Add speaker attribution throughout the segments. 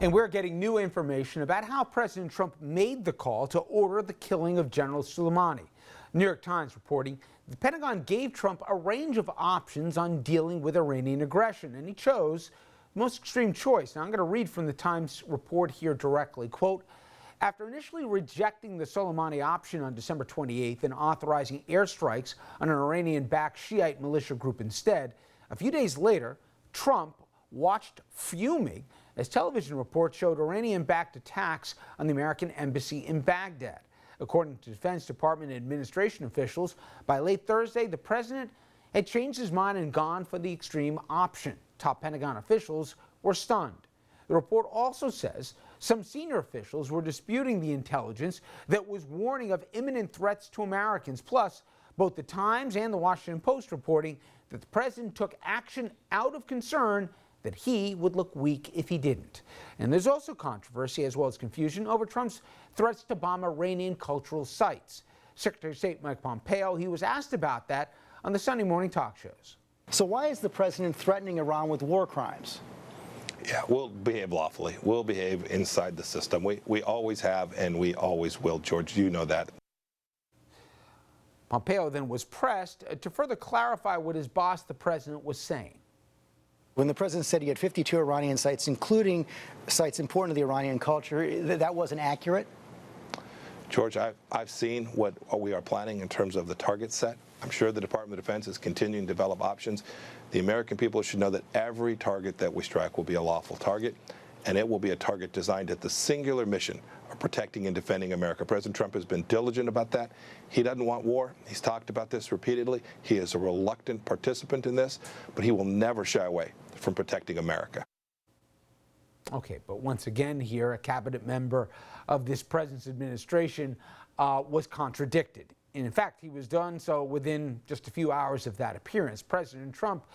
Speaker 1: And we're getting new information about how President Trump made the call to order the killing of General Soleimani. New York Times reporting the Pentagon gave Trump a range of options on dealing with Iranian aggression, and he chose the most extreme choice. Now, I'm going to read from the Times report here directly. Quote, after initially rejecting the Soleimani option on December 28th and authorizing airstrikes on an Iranian-backed Shiite militia group instead, a few days later, Trump watched fuming as television reports showed Iranian-backed attacks on the American embassy in Baghdad. According to Defense Department administration officials, by late Thursday, the president had changed his mind and gone for the extreme option. Top Pentagon officials were stunned. The report also says some senior officials were disputing the intelligence that was warning of imminent threats to Americans. Plus, both the Times and the Washington Post reporting that the president took action out of concern that he would look weak if he didn't. And there's also controversy as well as confusion over Trump's threats to bomb Iranian cultural sites. Secretary of State Mike Pompeo, he was asked about that on the Sunday morning talk shows.
Speaker 2: So why is the president threatening Iran with war crimes?
Speaker 3: Yeah, we'll behave lawfully. We'll behave inside the system. We always have and we always will, George. You know that.
Speaker 1: Pompeo then was pressed to further clarify what his boss, the president, was saying.
Speaker 2: When the president said he had 52 Iranian sites, including sites important to the Iranian culture, that wasn't accurate?
Speaker 3: George, I've seen what we are planning in terms of the target set. I'm sure the Department of Defense is continuing to develop options. The American people should know that every target that we strike will be a lawful target, and it will be a target designed at the singular mission of protecting and defending America. President Trump has been diligent about that. He doesn't want war. He's talked about this repeatedly. He is a reluctant participant in this, but he will never shy away from protecting America.
Speaker 1: Okay, but once again here, a cabinet member of this president's administration was contradicted. And in fact, he was done so within just a few hours of that appearance. President Trump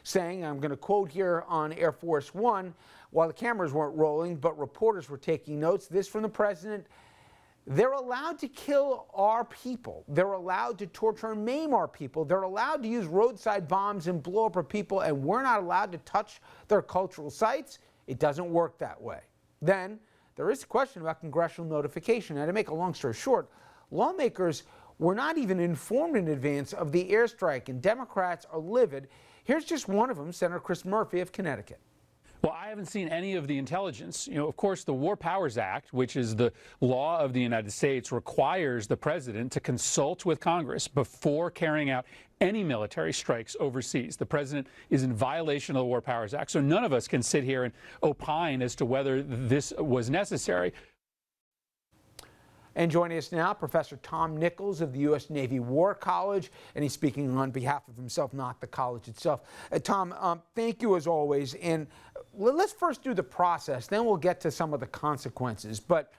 Speaker 1: saying, I'm going to quote here on Air Force One, while the cameras weren't rolling, but reporters were taking notes, this from the president, they're allowed to kill our people. They're allowed to torture and maim our people. They're allowed to use roadside bombs and blow up our people, and we're not allowed to touch their cultural sites. It doesn't work that way. Then there is a question about congressional notification. Now, to make a long story short, lawmakers were not even informed in advance of the airstrike, and Democrats are livid. Here's just one of them, Senator Chris Murphy of Connecticut.
Speaker 4: Well, I haven't seen any of the intelligence. You know, of course, the War Powers Act, which is the law of the United States, requires the president to consult with Congress before carrying out any military strikes overseas. The president is in violation of the War Powers Act, so none of us can sit here and opine as to whether this was necessary.
Speaker 1: And joining us now, Professor Tom Nichols of the U.S. Navy War College, and he's speaking on behalf of himself, not the college itself. Tom, thank you as always. And let's first do the process, then we'll get to some of the consequences. But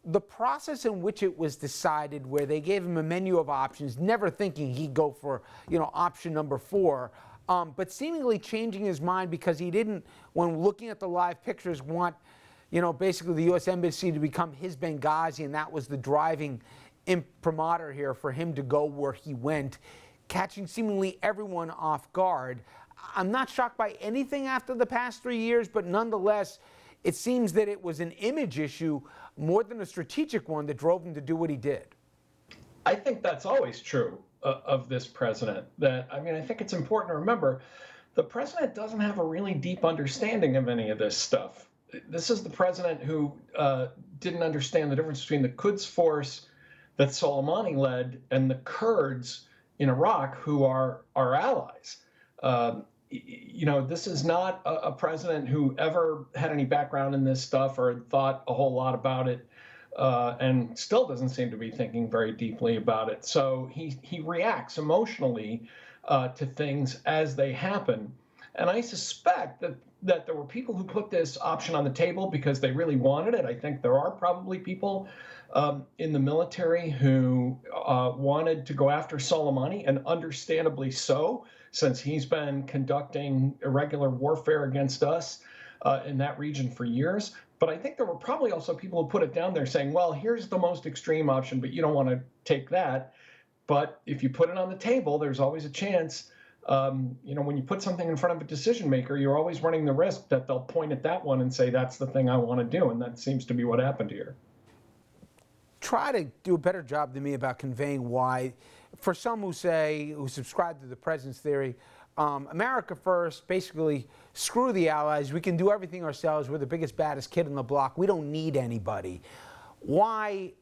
Speaker 1: the process in which it was decided, where they gave him a menu of options, never thinking he'd go for, option number 4, but seemingly changing his mind because he didn't, when looking at the live pictures, want basically the U.S. Embassy to become his Benghazi, and that was the driving imprimatur here for him to go where he went, catching seemingly everyone off guard. I'm not shocked by anything after the past 3 years, but nonetheless, it seems that it was an image issue more than a strategic one that drove him to do what he did.
Speaker 5: I think that's always true of this president. I think it's important to remember the president doesn't have a really deep understanding of any of this stuff. This is the president who didn't understand the difference between the Quds force that Soleimani led and the Kurds in Iraq, who are our allies. This is not a president who ever had any background in this stuff or thought a whole lot about it, and still doesn't seem to be thinking very deeply about it. So he reacts emotionally to things as they happen. And I suspect that there were people who put this option on the table because they really wanted it. I think there are probably people in the military who wanted to go after Soleimani, and understandably so, since he's been conducting irregular warfare against us in that region for years. But I think there were probably also people who put it down there saying, well, here's the most extreme option, but you don't want to take that. But if you put it on the table, there's always a chance When you put something in front of a decision maker, you're always running the risk that they'll point at that one and say, that's the thing I want to do. And that seems to be what happened here.
Speaker 1: Try to do a better job than me about conveying why, for some who subscribe to the president's theory, America first, basically screw the allies, we can do everything ourselves, we're the biggest, baddest kid on the block, we don't need anybody. Why,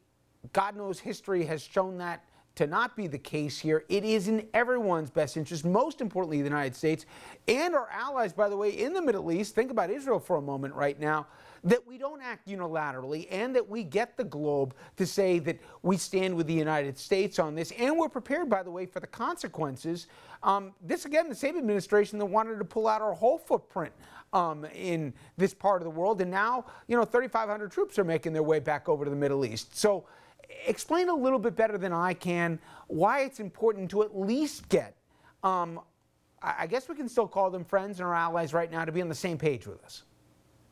Speaker 1: God knows history has shown that to not be the case here. It is in everyone's best interest, most importantly the United States and our allies, by the way, in the Middle East. Think about Israel for a moment right now, that we don't act unilaterally and that we get the globe to say that we stand with the United States on this. And we're prepared, by the way, for the consequences. This, again, the same administration that wanted to pull out our whole footprint in this part of the world. And now, 3,500 troops are making their way back over to the Middle East. So explain a little bit better than I can why it's important to at least get, I guess we can still call them friends and our allies right now, to be on the same page with us.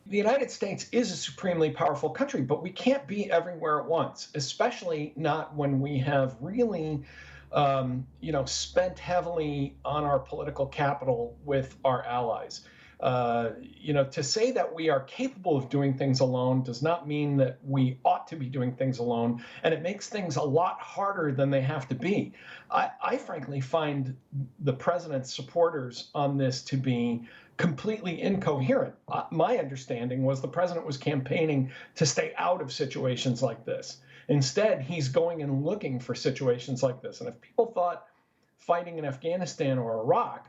Speaker 5: The United States is a supremely powerful country, but we can't be everywhere at once, especially not when we have really, spent heavily on our political capital with our allies. To say that we are capable of doing things alone does not mean that we ought to be doing things alone, and it makes things a lot harder than they have to be. I frankly find the president's supporters on this to be completely incoherent. My understanding was the president was campaigning to stay out of situations like this. Instead, he's going and looking for situations like this. And if people thought fighting in Afghanistan or Iraq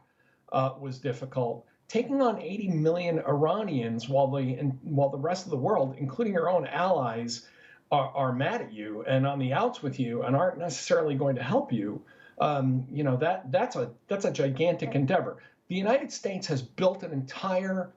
Speaker 5: was difficult, taking on 80 million Iranians while the rest of the world, including your own allies, are mad at you and on the outs with you and aren't necessarily going to help you, that's a gigantic endeavor. The United States has built an entire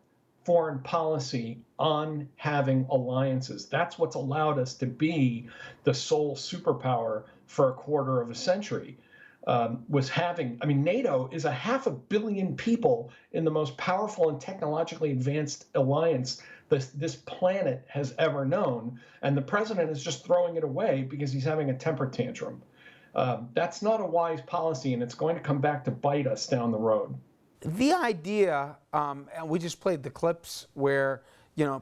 Speaker 5: foreign policy on having alliances. That's what's allowed us to be the sole superpower for a quarter of a century. NATO is 500 million people in the most powerful and technologically advanced alliance this planet has ever known. And the president is just throwing it away because he's having a temper tantrum. That's not a wise policy, and it's going to come back to bite us down the road.
Speaker 1: The idea, and we just played the clips where,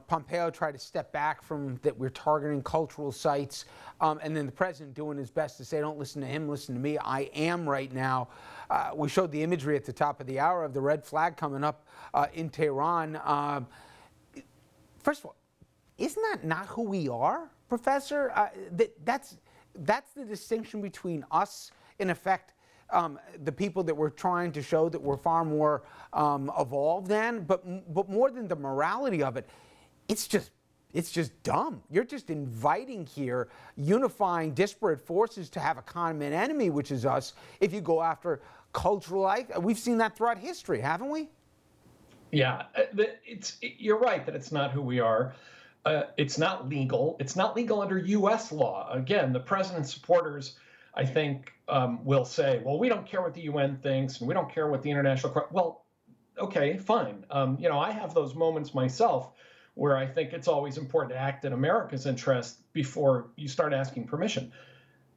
Speaker 1: Pompeo tried to step back from that we're targeting cultural sites, and then the president doing his best to say, don't listen to him, listen to me. I am right now. We showed the imagery at the top of the hour of the red flag coming up in Tehran. First of all, isn't that not who we are, Professor? That's the distinction between us, in effect, the people that we're trying to show that we're far more evolved than, but more than the morality of it, it's just dumb. You're just inviting here unifying disparate forces to have a common enemy, which is us, if you go after cultural. We've seen that throughout history, haven't we?
Speaker 5: Yeah, you're right that it's not who we are. It's not legal. It's not legal under U.S. law. Again, the president's supporters, I think, will say, well, we don't care what the UN thinks, and we don't care what the international. Well, okay, fine. I have those moments myself where I think it's always important to act in America's interest before you start asking permission.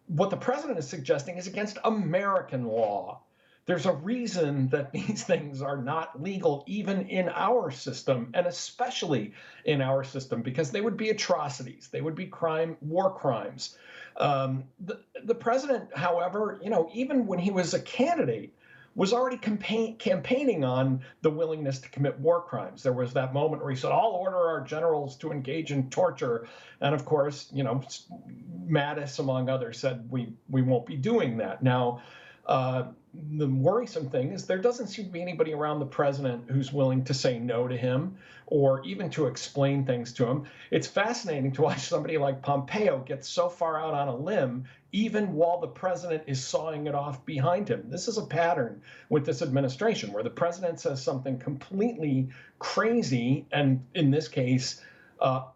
Speaker 5: What the president is suggesting is against American law. There's a reason that these things are not legal even in our system, and especially in our system, because they would be atrocities. They would be war crimes. The president, however, even when he was a candidate, was already campaigning on the willingness to commit war crimes. There was that moment where he said, I'll order our generals to engage in torture. And of course, Mattis, among others, said we won't be doing that. Now, the worrisome thing is there doesn't seem to be anybody around the president who's willing to say no to him or even to explain things to him. It's fascinating to watch somebody like Pompeo get so far out on a limb, even while the president is sawing it off behind him. This is a pattern with this administration where the president says something completely crazy and, in this case,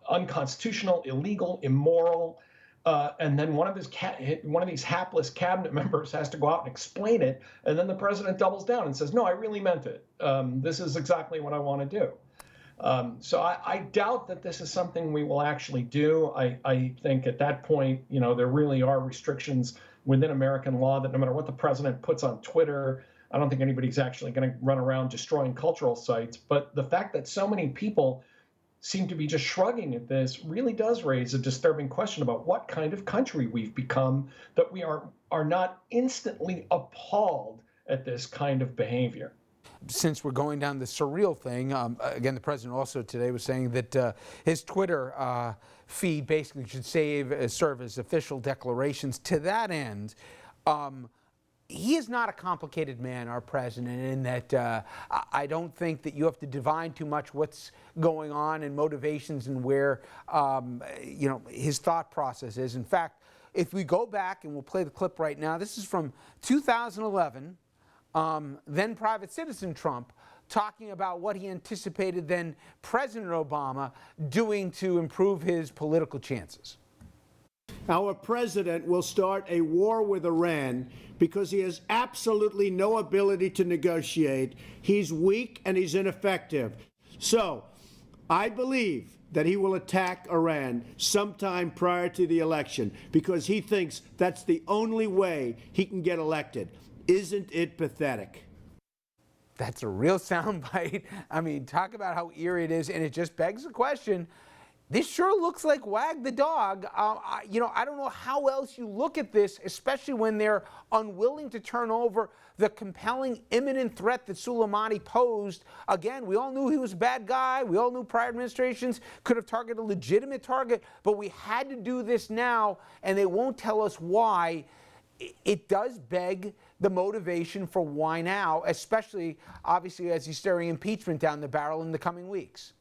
Speaker 5: unconstitutional, illegal, immoral. And then one of these hapless cabinet members has to go out and explain it, and then the president doubles down and says, "No, I really meant it. This is exactly what I want to do." So I doubt that this is something we will actually do. I think at that point, there really are restrictions within American law that no matter what the president puts on Twitter I don't think anybody's actually going to run around destroying cultural sites. But the fact that so many people seem to be just shrugging at this really does raise a disturbing question about what kind of country we've become, that we are not instantly appalled at this kind of behavior.
Speaker 1: Since we're going down the surreal thing, again, the president also today was saying that his Twitter feed basically should serve as official declarations. To that end, he is not a complicated man, our president, in that I don't think that you have to divine too much what's going on and motivations and where his thought process is. In fact, if we go back, and we'll play the clip right now, this is from 2011, then Private Citizen Trump talking about what he anticipated then President Obama doing to improve his political chances.
Speaker 6: Our president will start a war with Iran because he has absolutely no ability to negotiate. He's weak and he's ineffective. So I believe that he will attack Iran sometime prior to the election because he thinks that's the only way he can get elected. Isn't it pathetic?
Speaker 1: That's a real soundbite. I mean, talk about how eerie it is, and it just begs the question. This sure looks like wag the dog. I don't know how else you look at this, especially when they're unwilling to turn over the compelling imminent threat that Soleimani posed. Again, we all knew he was a bad guy. We all knew prior administrations could have targeted a legitimate target, but we had to do this now, and they won't tell us why. It does beg the motivation for why now, especially, obviously, as he's staring impeachment down the barrel in the coming weeks.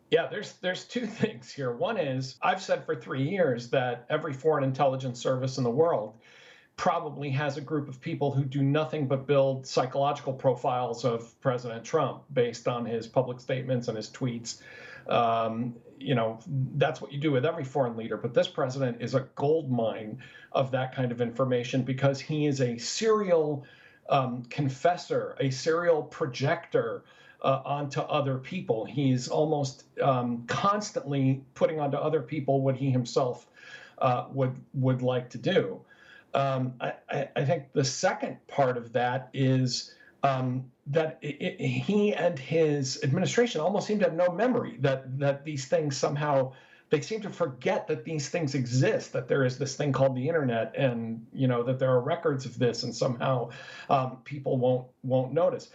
Speaker 5: Yeah, there's two things here. One is, I've said for 3 years that every foreign intelligence service in the world probably has a group of people who do nothing but build psychological profiles of President Trump based on his public statements and his tweets. That's what you do with every foreign leader. But this president is a gold mine of that kind of information because he is a serial confessor, a serial projector onto other people. He's almost constantly putting onto other people what he himself would like to do. I think the second part of that is that he and his administration almost seem to have no memory that these things somehow, they seem to forget that these things exist, that there is this thing called the internet, and that there are records of this, and somehow people won't notice.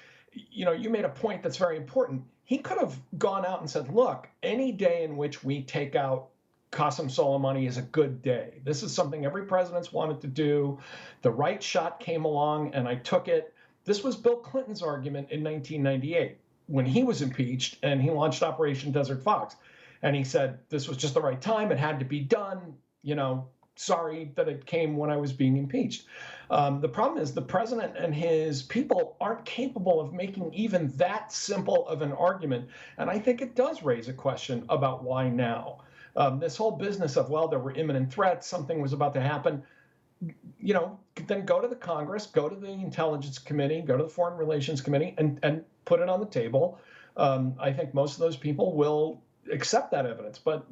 Speaker 5: You made a point that's very important. He could have gone out and said, look, any day in which we take out Qasem Soleimani is a good day. This is something every president's wanted to do. The right shot came along and I took it. This was Bill Clinton's argument in 1998 when he was impeached and he launched Operation Desert Fox. And he said, this was just the right time. It had to be done. Sorry that it came when I was being impeached. The problem is the president and his people aren't capable of making even that simple of an argument. And I think it does raise a question about why now. This whole business of, well, there were imminent threats, something was about to happen, then go to the Congress, go to the Intelligence Committee, go to the Foreign Relations Committee, and put it on the table. I think most of those people will accept that evidence. But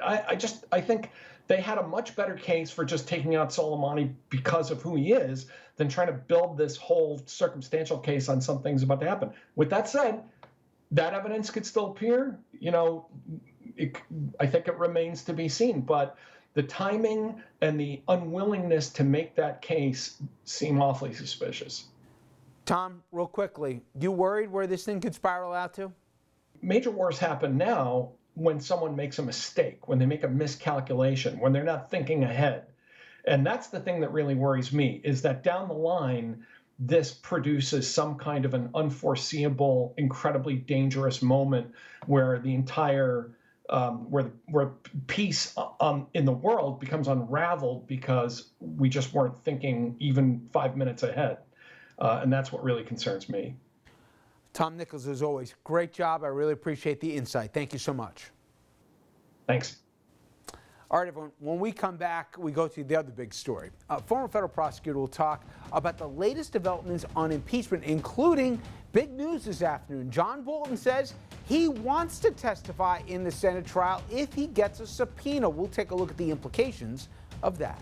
Speaker 5: I think they had a much better case for just taking out Soleimani because of who he is than trying to build this whole circumstantial case on something's about to happen. With that said, that evidence could still appear. I think it remains to be seen. But the timing and the unwillingness to make that case seem awfully suspicious.
Speaker 1: Tom, real quickly, you worried where this thing could spiral out to?
Speaker 5: Major wars happen now when someone makes a mistake, when they make a miscalculation, when they're not thinking ahead. And that's the thing that really worries me, is that down the line, this produces some kind of an unforeseeable, incredibly dangerous moment where the entire, where peace in the world becomes unraveled because we just weren't thinking even 5 minutes ahead. And that's what really concerns me.
Speaker 1: Tom Nichols, as always, great job. I really appreciate the insight. Thank you so much.
Speaker 5: Thanks.
Speaker 1: All right, everyone, when we come back, we go to the other big story. A former federal prosecutor will talk about the latest developments on impeachment, including big news this afternoon. John Bolton says he wants to testify in the Senate trial if he gets a subpoena. We'll take a look at the implications of that.